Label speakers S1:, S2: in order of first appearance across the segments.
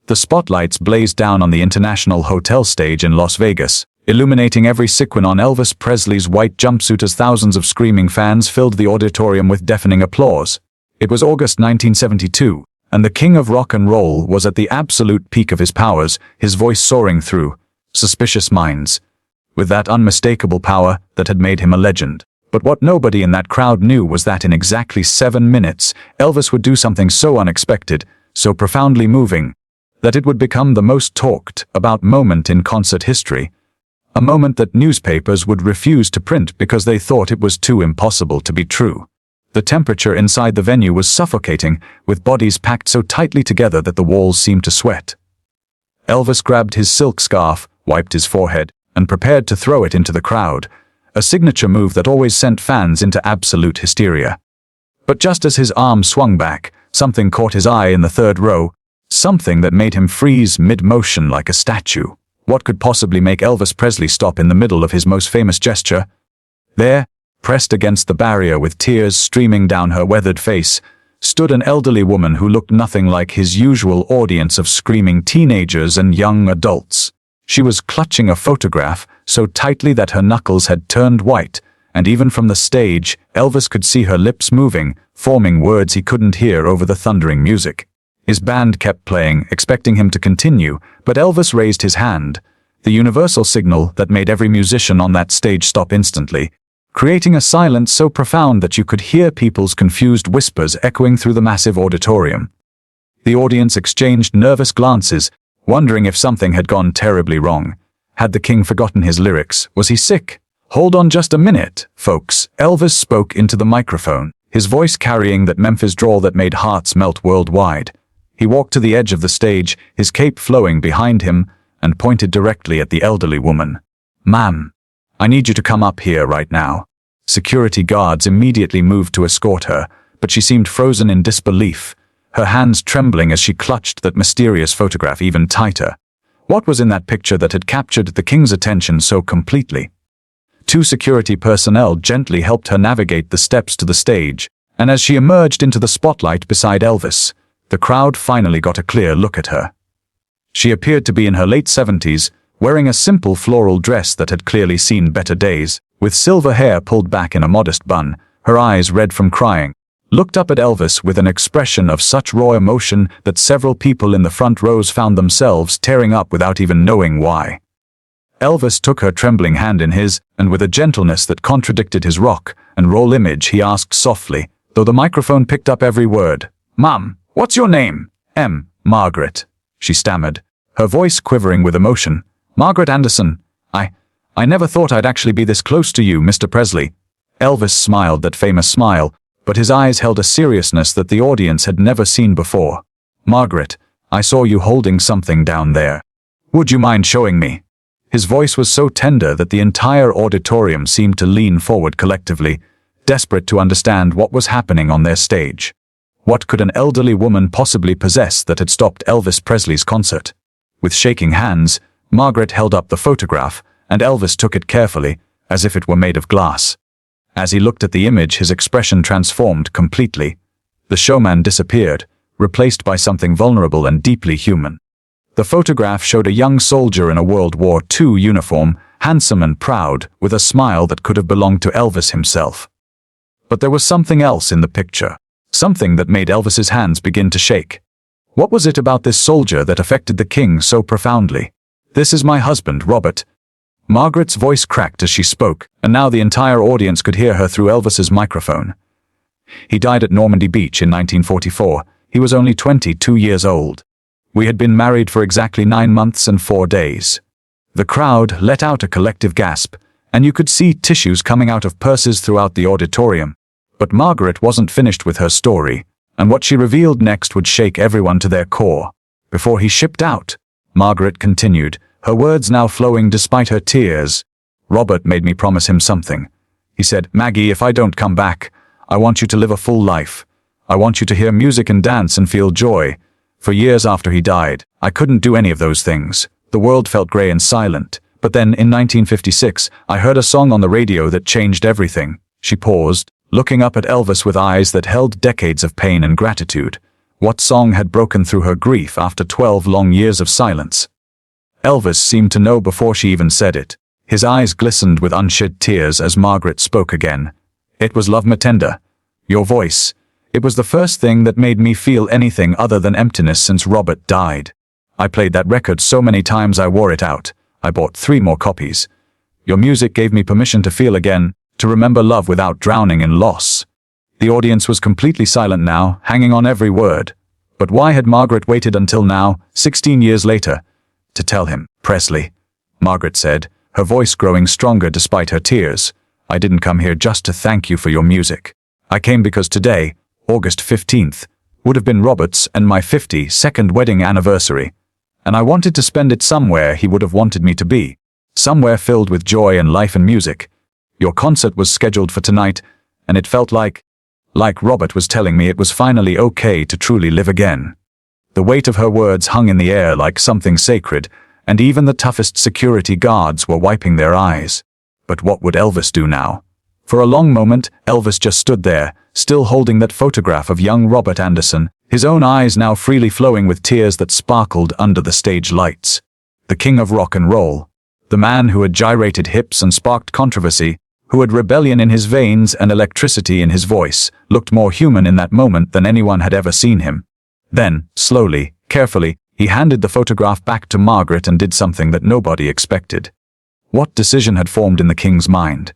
S1: The spotlights blazed down on the International Hotel stage in Las Vegas, illuminating every sequin on Elvis Presley's white jumpsuit as thousands of screaming fans filled the auditorium with deafening applause. It was August 1972, and the king of rock and roll was at the absolute peak of his powers, his voice soaring through suspicious minds, with that unmistakable power that had made him a legend. But what nobody in that crowd knew was that in exactly 7 minutes, Elvis would do something so unexpected, so profoundly moving, that it would become the most talked about moment in concert history. A moment that newspapers would refuse to print because they thought it was too impossible to be true. The temperature inside the venue was suffocating, with bodies packed so tightly together that the walls seemed to sweat. Elvis grabbed his silk scarf, wiped his forehead, and prepared to throw it into the crowd, a signature move that always sent fans into absolute hysteria. But just as his arm swung back, something caught his eye in the third row, something that made him freeze mid-motion like a statue. What could possibly make Elvis Presley stop in the middle of his most famous gesture? There, pressed against the barrier with tears streaming down her weathered face, stood an elderly woman who looked nothing like his usual audience of screaming teenagers and young adults. She was clutching a photograph so tightly that her knuckles had turned white, and even from the stage, Elvis could see her lips moving, forming words he couldn't hear over the thundering music. His band kept playing, expecting him to continue, but Elvis raised his hand, the universal signal that made every musician on that stage stop instantly, creating a silence so profound that you could hear people's confused whispers echoing through the massive auditorium. The audience exchanged nervous glances, wondering if something had gone terribly wrong. Had the king forgotten his lyrics? Was he sick? "Hold on just a minute, folks," Elvis spoke into the microphone, his voice carrying that Memphis drawl that made hearts melt worldwide. He walked to the edge of the stage, his cape flowing behind him, and pointed directly at the elderly woman. "Ma'am, I need you to come up here right now." Security guards immediately moved to escort her, but she seemed frozen in disbelief, her hands trembling as she clutched that mysterious photograph even tighter. What was in that picture that had captured the king's attention so completely? 2 security personnel gently helped her navigate the steps to the stage, and as she emerged into the spotlight beside Elvis, the crowd finally got a clear look at her. She appeared to be in her late 70s, wearing a simple floral dress that had clearly seen better days, with silver hair pulled back in a modest bun, her eyes red from crying, looked up at Elvis with an expression of such raw emotion that several people in the front rows found themselves tearing up without even knowing why. Elvis took her trembling hand in his, and with a gentleness that contradicted his rock and roll image, he asked softly, though the microphone picked up every word, "Ma'am, what's your name?" "Margaret," she stammered, her voice quivering with emotion. "Margaret Anderson. I never thought I'd actually be this close to you, Mr. Presley." Elvis smiled that famous smile, but his eyes held a seriousness that the audience had never seen before. "Margaret, I saw you holding something down there. Would you mind showing me?" His voice was so tender that the entire auditorium seemed to lean forward collectively, desperate to understand what was happening on their stage. What could an elderly woman possibly possess that had stopped Elvis Presley's concert? With shaking hands, Margaret held up the photograph, and Elvis took it carefully, as if it were made of glass. As he looked at the image, his expression transformed completely. The showman disappeared, replaced by something vulnerable and deeply human. The photograph showed a young soldier in a World War II uniform, handsome and proud, with a smile that could have belonged to Elvis himself. But there was something else in the picture, something that made Elvis's hands begin to shake. What was it about this soldier that affected the king so profoundly? "This is my husband, Robert." Margaret's voice cracked as she spoke, and now the entire audience could hear her through Elvis's microphone. "He died at Normandy Beach in 1944. He was only 22 years old. We had been married for exactly 9 months and 4 days. The crowd let out a collective gasp, and you could see tissues coming out of purses throughout the auditorium. But Margaret wasn't finished with her story, and what she revealed next would shake everyone to their core. Before he shipped out, Margaret continued, her words now flowing despite her tears. "Robert made me promise him something. He said, 'Maggie, if I don't come back, I want you to live a full life. I want you to hear music and dance and feel joy.' For years after he died, I couldn't do any of those things. The world felt gray and silent. But then, in 1956, I heard a song on the radio that changed everything." She paused, looking up at Elvis with eyes that held decades of pain and gratitude. What song had broken through her grief after 12 long years of silence? Elvis seemed to know before she even said it. His eyes glistened with unshed tears as Margaret spoke again. It was Love Me Tender. Your voice. It was the first thing that made me feel anything other than emptiness since Robert died. I played that record so many times I wore it out. I bought 3 more copies. Your music gave me permission to feel again, to remember love without drowning in loss. The audience was completely silent now, hanging on every word. But why had Margaret waited until now, 16 years later, to tell him? Presley, Margaret said, her voice growing stronger despite her tears. I didn't come here just to thank you for your music. I came because today, August 15th, would have been Robert's and my 52nd wedding anniversary. And I wanted to spend it somewhere he would have wanted me to be. Somewhere filled with joy and life and music. Your concert was scheduled for tonight, and it felt like Robert was telling me it was finally okay to truly live again. The weight of her words hung in the air like something sacred, and even the toughest security guards were wiping their eyes. But what would Elvis do now? For a long moment, Elvis just stood there, still holding that photograph of young Robert Anderson, his own eyes now freely flowing with tears that sparkled under the stage lights. The king of rock and roll. The man who had gyrated hips and sparked controversy, who had rebellion in his veins and electricity in his voice, looked more human in that moment than anyone had ever seen him. Then, slowly, carefully, he handed the photograph back to Margaret and did something that nobody expected. What decision had formed in the king's mind?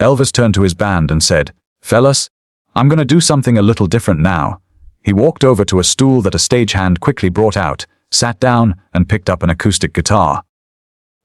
S1: Elvis turned to his band and said, "Fellas, I'm going to do something a little different now." He walked over to a stool that a stagehand quickly brought out, sat down, and picked up an acoustic guitar.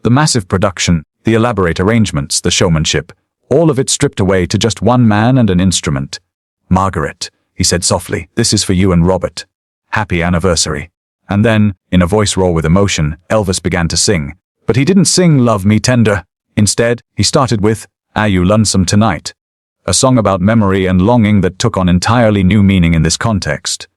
S1: The massive production, the elaborate arrangements, the showmanship, all of it stripped away to just one man and an instrument. "Margaret," he said softly, "this is for you and Robert. Happy anniversary." And then, in a voice raw with emotion, Elvis began to sing. But he didn't sing Love Me Tender. Instead, he started with, Are You Lonesome Tonight? A song about memory and longing that took on entirely new meaning in this context.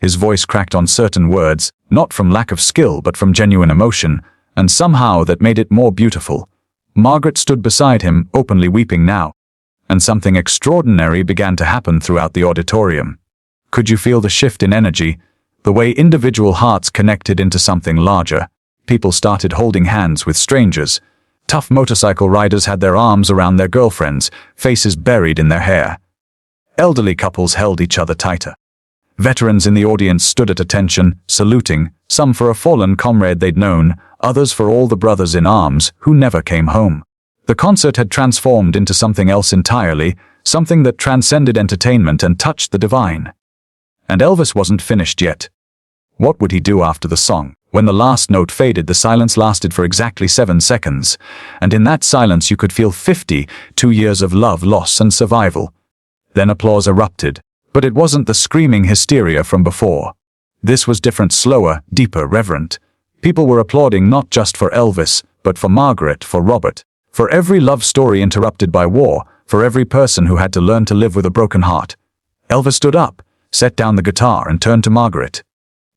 S1: His voice cracked on certain words, not from lack of skill but from genuine emotion, and somehow that made it more beautiful. Margaret stood beside him, openly weeping now. And something extraordinary began to happen throughout the auditorium. Could you feel the shift in energy? The way individual hearts connected into something larger. People started holding hands with strangers. Tough motorcycle riders had their arms around their girlfriends, faces buried in their hair. Elderly couples held each other tighter. Veterans in the audience stood at attention, saluting, some for a fallen comrade they'd known, others for all the brothers in arms who never came home. The concert had transformed into something else entirely, something that transcended entertainment and touched the divine. And Elvis wasn't finished yet. What would he do after the song? When the last note faded, the silence lasted for exactly 7 seconds, and in that silence you could feel 52 years of love, loss, and survival. Then applause erupted, but it wasn't the screaming hysteria from before. This was different, slower, deeper, reverent. People were applauding not just for Elvis, but for Margaret, for Robert, for every love story interrupted by war, for every person who had to learn to live with a broken heart. Elvis stood up, set down the guitar, and turned to Margaret.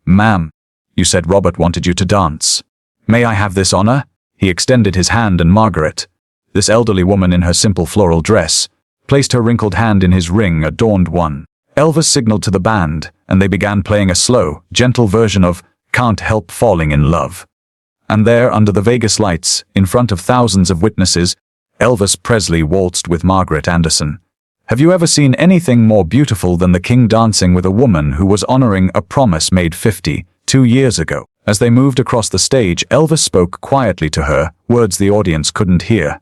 S1: "Ma'am, you said Robert wanted you to dance. May I have this honor?" He extended his hand, and Margaret, this elderly woman in her simple floral dress, placed her wrinkled hand in his ring-adorned one. Elvis signaled to the band, and they began playing a slow, gentle version of Can't Help Falling in Love. And there, under the Vegas lights, in front of thousands of witnesses, Elvis Presley waltzed with Margaret Anderson. Have you ever seen anything more beautiful than the king dancing with a woman who was honoring a promise made 52 years ago? As they moved across the stage, Elvis spoke quietly to her, words the audience couldn't hear.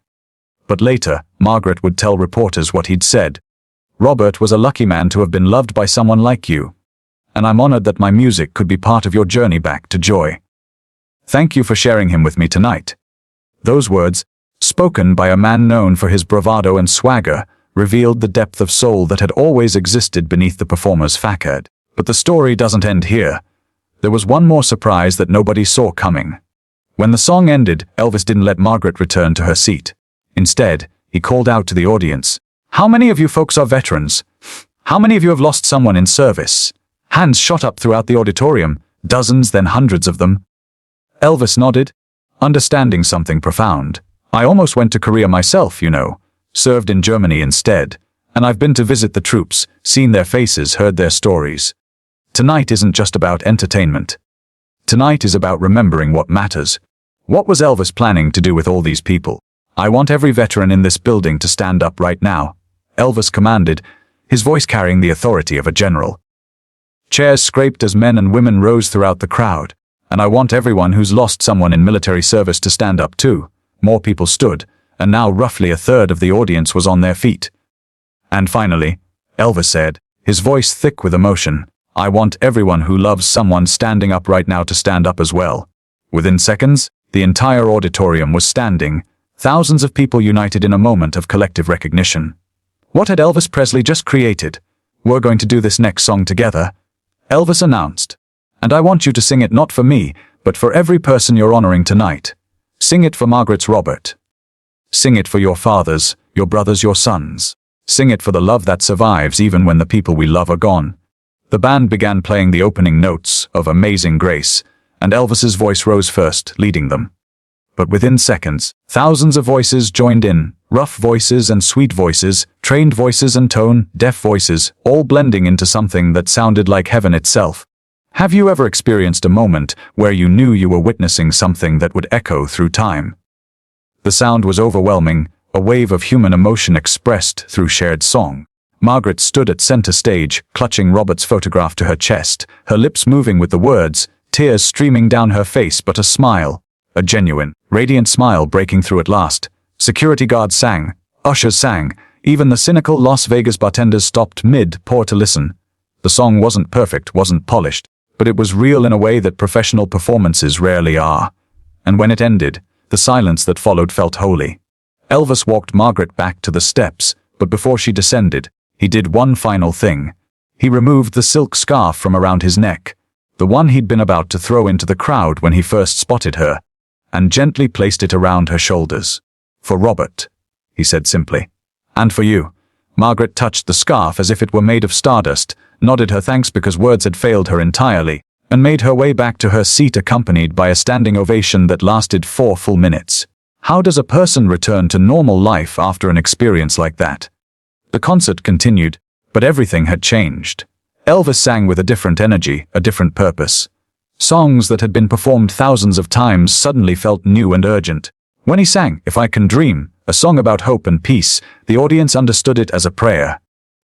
S1: But later, Margaret would tell reporters what he'd said. "Robert was a lucky man to have been loved by someone like you. And I'm honored that my music could be part of your journey back to joy. Thank you for sharing him with me tonight." Those words, spoken by a man known for his bravado and swagger, revealed the depth of soul that had always existed beneath the performer's facade. But the story doesn't end here. There was one more surprise that nobody saw coming. When the song ended, Elvis didn't let Margaret return to her seat. Instead, he called out to the audience, "How many of you folks are veterans? How many of you have lost someone in service?" Hands shot up throughout the auditorium, dozens, then hundreds of them. Elvis nodded, understanding something profound. "I almost went to Korea myself, you know. Served in Germany instead, and I've been to visit the troops, seen their faces, heard their stories. Tonight isn't just about entertainment. Tonight is about remembering what matters. What was Elvis planning to do with all these people? I want every veteran in this building to stand up right now, Elvis commanded, his voice carrying the authority of a general. Chairs scraped as men and women rose throughout the crowd, and I want everyone who's lost someone in military service to stand up too. More people stood, and now roughly a third of the audience was on their feet. And finally, Elvis said, his voice thick with emotion, I want everyone who loves someone standing up right now to stand up as well. Within seconds, the entire auditorium was standing, thousands of people united in a moment of collective recognition. What had Elvis Presley just created? We're going to do this next song together, Elvis announced. And I want you to sing it not for me, but for every person you're honoring tonight. Sing it for Margaret's Robert. Sing it for your fathers, your brothers, your sons. Sing it for the love that survives even when the people we love are gone. The band began playing the opening notes of Amazing Grace, and Elvis's voice rose first, leading them. But within seconds, thousands of voices joined in, rough voices and sweet voices, trained voices and tone, deaf voices, all blending into something that sounded like heaven itself. Have you ever experienced a moment where you knew you were witnessing something that would echo through time? The sound was overwhelming, a wave of human emotion expressed through shared song. Margaret stood at center stage, clutching Robert's photograph to her chest, her lips moving with the words, tears streaming down her face, but a smile, a genuine, radiant smile breaking through at last. Security guards sang, ushers sang, even the cynical Las Vegas bartenders stopped mid-pour to listen. The song wasn't perfect, wasn't polished, but it was real in a way that professional performances rarely are. And when it ended, the silence that followed felt holy. Elvis walked Margaret back to the steps, but before she descended, he did one final thing. He removed the silk scarf from around his neck, the one he'd been about to throw into the crowd when he first spotted her, and gently placed it around her shoulders. For Robert, he said simply. And for you. Margaret touched the scarf as if it were made of stardust, nodded her thanks because words had failed her entirely, and made her way back to her seat accompanied by a standing ovation that lasted 4 full minutes. How does a person return to normal life after an experience like that? The concert continued, but everything had changed. Elvis sang with a different energy, a different purpose. Songs that had been performed thousands of times suddenly felt new and urgent. When he sang If I Can Dream, a song about hope and peace, the audience understood it as a prayer.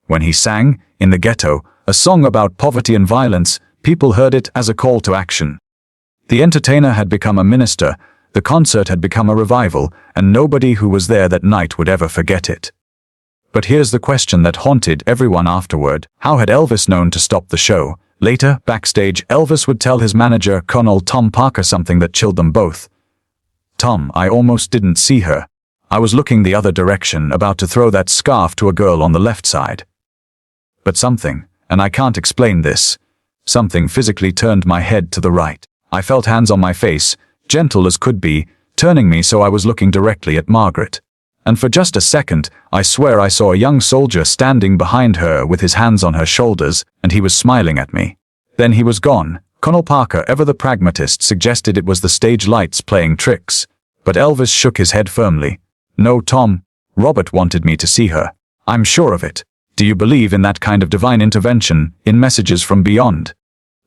S1: When he sang In the Ghetto, a song about poverty and violence, people heard it as a call to action. The entertainer had become a minister, the concert had become a revival, and nobody who was there that night would ever forget it. But here's the question that haunted everyone afterward. How had Elvis known to stop the show? Later, backstage, Elvis would tell his manager, Colonel Tom Parker, something that chilled them both. Tom, I almost didn't see her. I was looking the other direction, about to throw that scarf to a girl on the left side. But something, and I can't explain this, something physically turned my head to the right. I felt hands on my face, gentle as could be, turning me so I was looking directly at Margaret. And for just a second, I swear I saw a young soldier standing behind her with his hands on her shoulders, and he was smiling at me. Then he was gone. Colonel Parker, ever the pragmatist, suggested it was the stage lights playing tricks. But Elvis shook his head firmly. No, Tom. Robert wanted me to see her. I'm sure of it. Do you believe in that kind of divine intervention, in messages from beyond?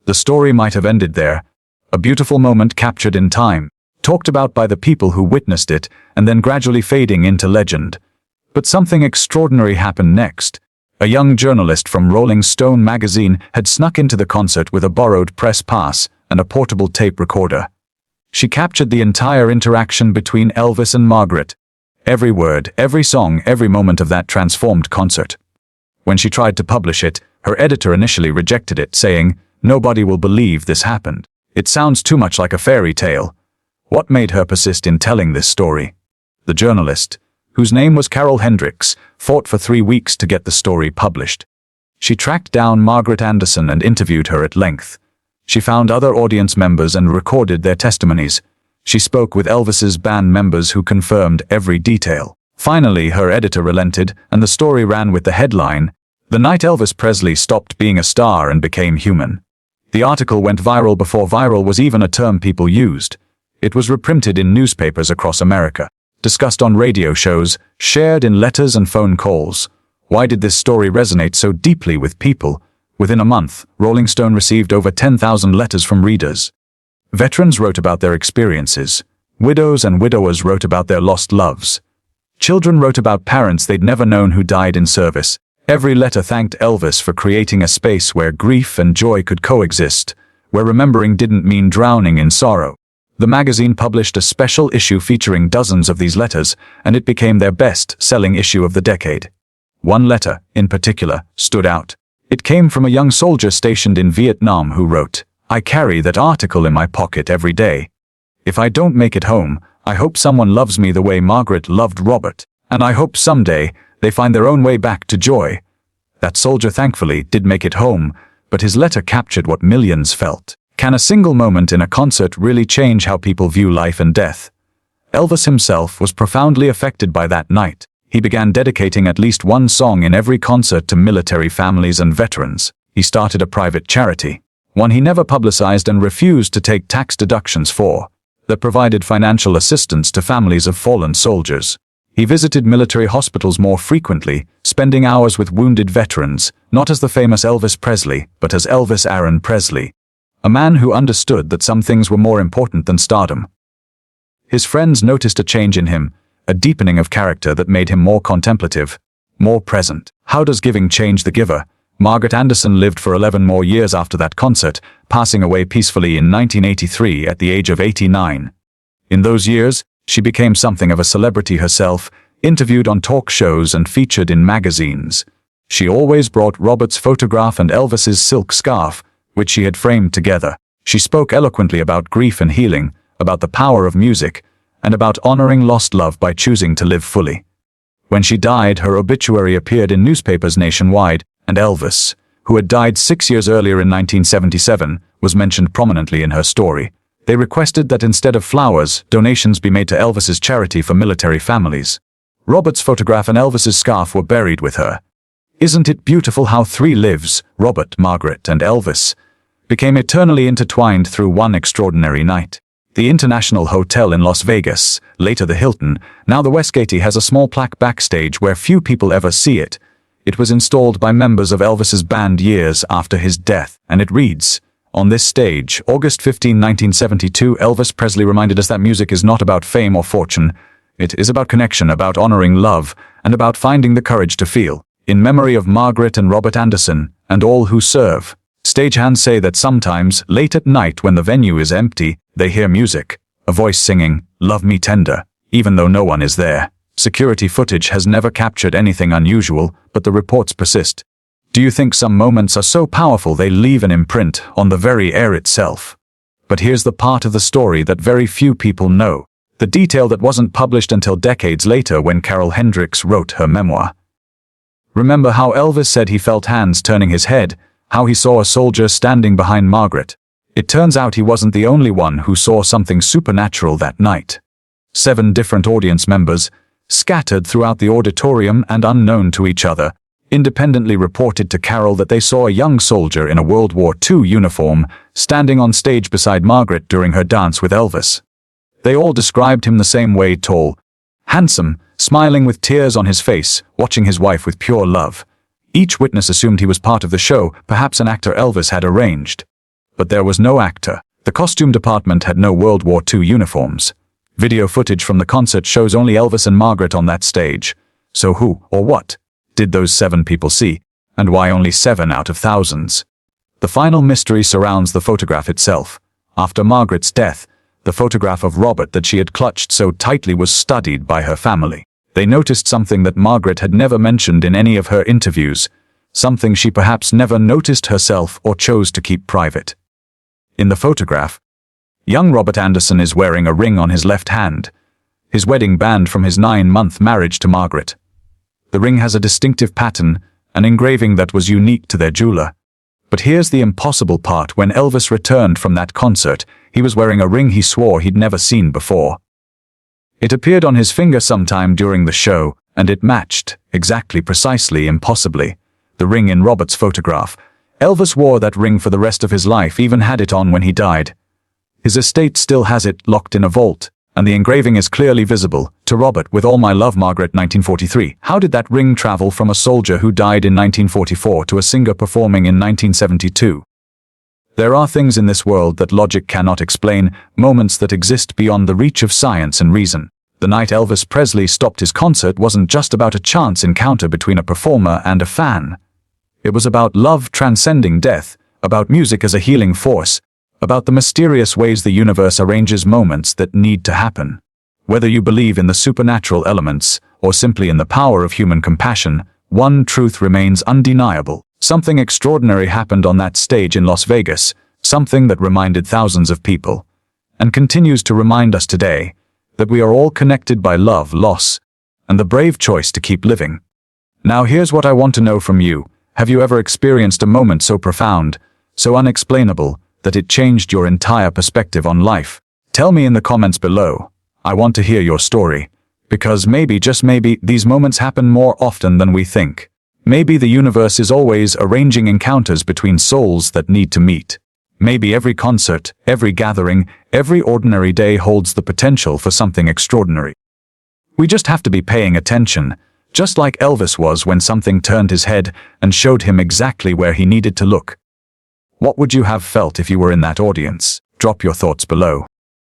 S1: The story might have ended there. A beautiful moment captured in time, talked about by the people who witnessed it, and then gradually fading into legend. But something extraordinary happened next. A young journalist from Rolling Stone magazine had snuck into the concert with a borrowed press pass and a portable tape recorder. She captured the entire interaction between Elvis and Margaret. Every word, every song, every moment of that transformed concert. When she tried to publish it, her editor initially rejected it, saying, "Nobody will believe this happened. It sounds too much like a fairy tale." What made her persist in telling this story? The journalist, whose name was Carol Hendricks, fought for 3 weeks to get the story published. She tracked down Margaret Anderson and interviewed her at length. She found other audience members and recorded their testimonies. She spoke with Elvis's band members who confirmed every detail. Finally, her editor relented, and the story ran with the headline, "The Night Elvis Presley Stopped Being a Star and Became Human." The article went viral before viral was even a term people used. It was reprinted in newspapers across America, discussed on radio shows, shared in letters and phone calls. Why did this story resonate so deeply with people? Within a month, Rolling Stone received over 10,000 letters from readers. Veterans wrote about their experiences. Widows and widowers wrote about their lost loves. Children wrote about parents they'd never known who died in service. Every letter thanked Elvis for creating a space where grief and joy could coexist, where remembering didn't mean drowning in sorrow. The magazine published a special issue featuring dozens of these letters, and it became their best-selling issue of the decade. One letter, in particular, stood out. It came from a young soldier stationed in Vietnam who wrote, "I carry that article in my pocket every day. If I don't make it home, I hope someone loves me the way Margaret loved Robert, and I hope someday they find their own way back to joy." That soldier thankfully did make it home, but his letter captured what millions felt. Can a single moment in a concert really change how people view life and death? Elvis himself was profoundly affected by that night. He began dedicating at least one song in every concert to military families and veterans. He started a private charity, one he never publicized and refused to take tax deductions for, that provided financial assistance to families of fallen soldiers. He visited military hospitals more frequently, spending hours with wounded veterans, not as the famous Elvis Presley, but as Elvis Aaron Presley, a man who understood that some things were more important than stardom. His friends noticed a change in him, a deepening of character that made him more contemplative, more present. How does giving change the giver? Margaret Anderson lived for 11 more years after that concert, passing away peacefully in 1983 at the age of 89. In those years, she became something of a celebrity herself, interviewed on talk shows and featured in magazines. She always brought Robert's photograph and Elvis's silk scarf, which she had framed together. She spoke eloquently about grief and healing, about the power of music, and about honoring lost love by choosing to live fully. When she died, her obituary appeared in newspapers nationwide, and Elvis, who had died 6 years earlier in 1977, was mentioned prominently in her story. They requested that instead of flowers, donations be made to Elvis's charity for military families. Robert's photograph and Elvis's scarf were buried with her. Isn't it beautiful how 3 lives, Robert, Margaret, and Elvis, became eternally intertwined through one extraordinary night? The International Hotel in Las Vegas, later the Hilton, now the Westgate, has a small plaque backstage where few people ever see it. It was installed by members of Elvis's band years after his death, and it reads, "On this stage, August 15, 1972, Elvis Presley reminded us that music is not about fame or fortune. It is about connection, about honoring love, and about finding the courage to feel. In memory of Margaret and Robert Anderson, and all who serve." Stagehands say that sometimes, late at night when the venue is empty, they hear music, a voice singing, "Love Me Tender," even though no one is there. Security footage has never captured anything unusual, but the reports persist. Do you think some moments are so powerful they leave an imprint on the very air itself? But here's the part of the story that very few people know, the detail that wasn't published until decades later when Carol Hendricks wrote her memoir. Remember how Elvis said he felt hands turning his head, how he saw a soldier standing behind Margaret? It turns out he wasn't the only one who saw something supernatural that night. 7 different audience members, scattered throughout the auditorium and unknown to each other, independently reported to Carol that they saw a young soldier in a World War II uniform standing on stage beside Margaret during her dance with Elvis. They all described him the same way: tall, handsome, smiling with tears on his face, watching his wife with pure love. Each witness assumed he was part of the show, perhaps an actor Elvis had arranged. But there was no actor. The costume department had no World War II uniforms. Video footage from the concert shows only Elvis and Margaret on that stage. So who, or what, did those 7 people see? And why only 7 out of thousands? The final mystery surrounds the photograph itself. After Margaret's death, the photograph of Robert that she had clutched so tightly was studied by her family. They noticed something that Margaret had never mentioned in any of her interviews, something she perhaps never noticed herself or chose to keep private. In the photograph, young Robert Anderson is wearing a ring on his left hand, his wedding band from his 9-month marriage to Margaret. The ring has a distinctive pattern, an engraving that was unique to their jeweler. But here's the impossible part: when Elvis returned from that concert, he was wearing a ring he swore he'd never seen before. It appeared on his finger sometime during the show, and it matched, exactly, precisely, impossibly, the ring in Robert's photograph. Elvis wore that ring for the rest of his life, even had it on when he died. His estate still has it locked in a vault, And the engraving is clearly visible. To Robert, with all my love, Margaret, 1943. How did that ring travel from a soldier who died in 1944 to a singer performing in 1972? There are things in this world that logic cannot explain, moments that exist beyond the reach of science and reason. The night Elvis Presley stopped his concert wasn't just about a chance encounter between a performer and a fan. It was about love transcending death, about music as a healing force, about the mysterious ways the universe arranges moments that need to happen. Whether you believe in the supernatural elements or simply in the power of human compassion, one truth remains undeniable. Something extraordinary happened on that stage in Las Vegas, something that reminded thousands of people, and continues to remind us today, that we are all connected by love, loss, and the brave choice to keep living. Now here's what I want to know from you. Have you ever experienced a moment so profound, so unexplainable, that it changed your entire perspective on life? Tell me in the comments below. I want to hear your story. Because maybe, just maybe, these moments happen more often than we think. Maybe the universe is always arranging encounters between souls that need to meet. Maybe every concert, every gathering, every ordinary day holds the potential for something extraordinary. We just have to be paying attention, just like Elvis was when something turned his head and showed him exactly where he needed to look. What would you have felt if you were in that audience? Drop your thoughts below.